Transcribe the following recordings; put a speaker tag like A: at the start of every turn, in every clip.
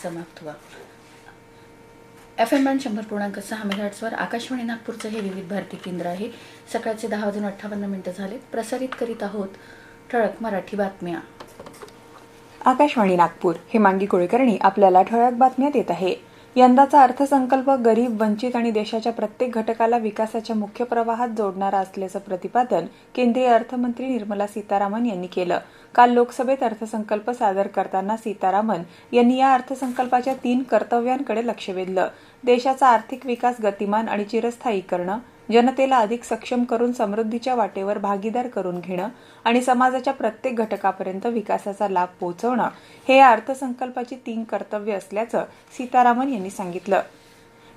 A: समाप्त हुआ। FM band 100.6 मेगाहर्ट्झवर Akashvani नागपूरचं हे विविध भारती केंद्र आहे। सकाळचे 10:58 झाले। प्रसारित करीत आहोत ठळक मराठी बातम्या।
B: आकाशवाणी नागपूर हे मांगी कुलकर्णी आपल्याला ठळक बातम्या देत आहे। यंदाचा अर्थसंकल्प गरीब, वंचित आणि देशाच्या प्रत्येक घटकाला विकासाच्या मुख्य प्रवाहात जोडणारा असल्याचं प्रतिपादन केंद्रीय अर्थमंत्री निर्मला सीतारामन यांनी केलं। काल लोकसभेत अर्थसंकल्प सादर करताना सीतारामन यांनी या अर्थसंकल्पाच्या 3 कर्तव्यांकडे लक्ष वेधलं। देशाचा आर्थिक विकास गतिमान आणि चिरस्थायी करणं, जनतेला अधिक सक्षम करून समृद्धीच्या वाटेवर भागीदार करून घेणं आणि समाजाच्या प्रत्येक घटकापर्यंत विकासाचा लाभ पोहोचवणं हे या अर्थसंकल्पाची 3 कर्तव्य असल्याचं सीतारामन यांनी सांगितलं।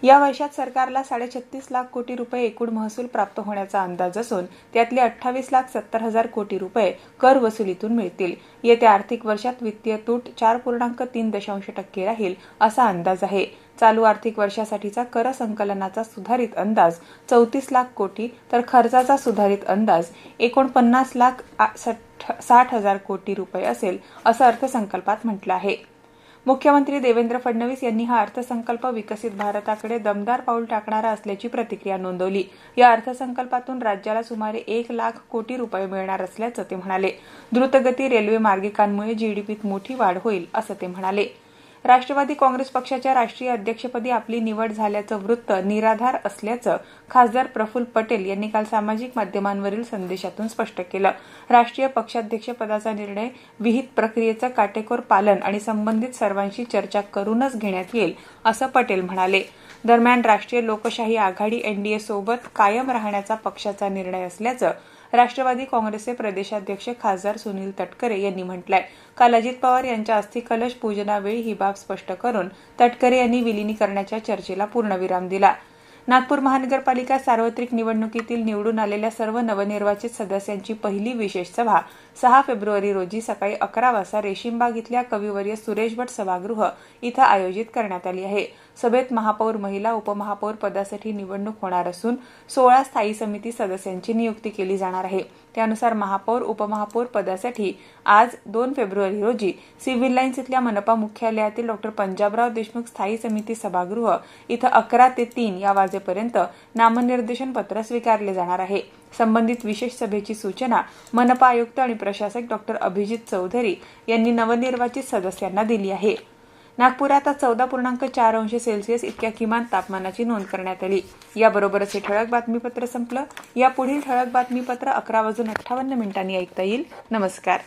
B: या वर्षात सरकारला 36.5 लाख कोटी रुपये एकूण महसूल प्राप्त होण्याचा अंदाज असून त्यातले 28,70,000 कोटी रुपये कर वसुलीतून मिळतील। येत्या आर्थिक वर्षात वित्तीय तूट 4.3% राहील असा अंदाज आहे। चालू आर्थिक वर्षासाठीचा कर संकलनाचा सुधारित अंदाज 34 लाख कोटी तर खर्चाचा सुधारित अंदाज 49,60,000 कोटी रुपये असेल असं अर्थसंकल्पात म्हटलं आहे। मुख्यमंत्री देवेंद्र फडणवीस यांनी हा अर्थसंकल्प विकसित भारताकडे दमदार पाऊल टाकणारा असल्याची प्रतिक्रिया नोंदवली। या अर्थसंकल्पातून राज्याला सुमारे 1 लाख कोटी रुपये मिळणार असल्याचं ते म्हणाले। द्रुतगती रेल्वे मार्गिकांमुळे जीडीपीत मोठी वाढ होईल असं ते म्हणाले। राष्ट्रवादी काँग्रेस पक्षाच्या राष्ट्रीय अध्यक्षपदी आपली निवड झाल्याचं वृत्त निराधार असल्याचं खासदार प्रफुल्ल पटेल यांनी काल सामाजिक माध्यमांवरील संदेशातून स्पष्ट केलं। राष्ट्रीय पक्षाध्यक्षपदाचा निर्णय विहित प्रक्रियेचं काटेकोर पालन आणि संबंधित सर्वांशी चर्चा करूनच घेण्यात येईल असं पटेल म्हणाले। दरम्यान राष्ट्रीय लोकशाही आघाडी NDA सोबत कायम राहण्याचा पक्षाचा निर्णय असल्याचं राष्ट्रवादी काँग्रेसचे प्रदेशाध्यक्ष खासदार सुनील तटकरे यांनी म्हटलंय। काल अजित पवार यांच्या अस्थिकलश पूजनावेळी ही बाब स्पष्ट करून तटकरे यांनी विलिनीकरणाच्या चर्चेला पूर्णविराम दिला। नागपूर महानगरपालिका सार्वत्रिक निवडणुकीतील निवडून आलेल्या सर्व नवनिर्वाचित सदस्यांची पहिली विशेष सभा 6 फेब्रुवारी रोजी सकाळी 11 वाजता रेशीमबाग इथल्या कविवर्य सुरेश भट सभागृह इथं आयोजित करण्यात आली आहे। सभेत महापौर, महिला, उपमहापौर पदासाठी निवडणूक होणार असून 16 स्थायी समिती सदस्यांची नियुक्ती केली जाणार आहे। त्यानुसार महापौर, उपमहापौर पदासाठी आज 2 फेब्रुवारी रोजी सिव्हिल लाईन्स इथल्या मनपा मुख्यालयातील डॉ. पंजाबराव देशमुख स्थायी समिती सभागृह इथं 11 ते 3 या वाजेपर्यंत नामनिर्देशन पत्र स्वीकारले जाणार आहे। संबंधित विशेष सभेची सूचना मनपा आयुक्त आणि प्रशासक डॉ. अभिजित चौधरी यांनी नवनिर्वाचित सदस्यांना दिली आहे। नागपुरात 14.4 अंश सेल्सिअस इतक्या किमान तापमानाची नोंद करण्यात आली। याबरोबरच हे ठळक बातमीपत्र संपलं। या पुढील ठळक बातमीपत्र 11:58 ऐकता येईल। नमस्कार।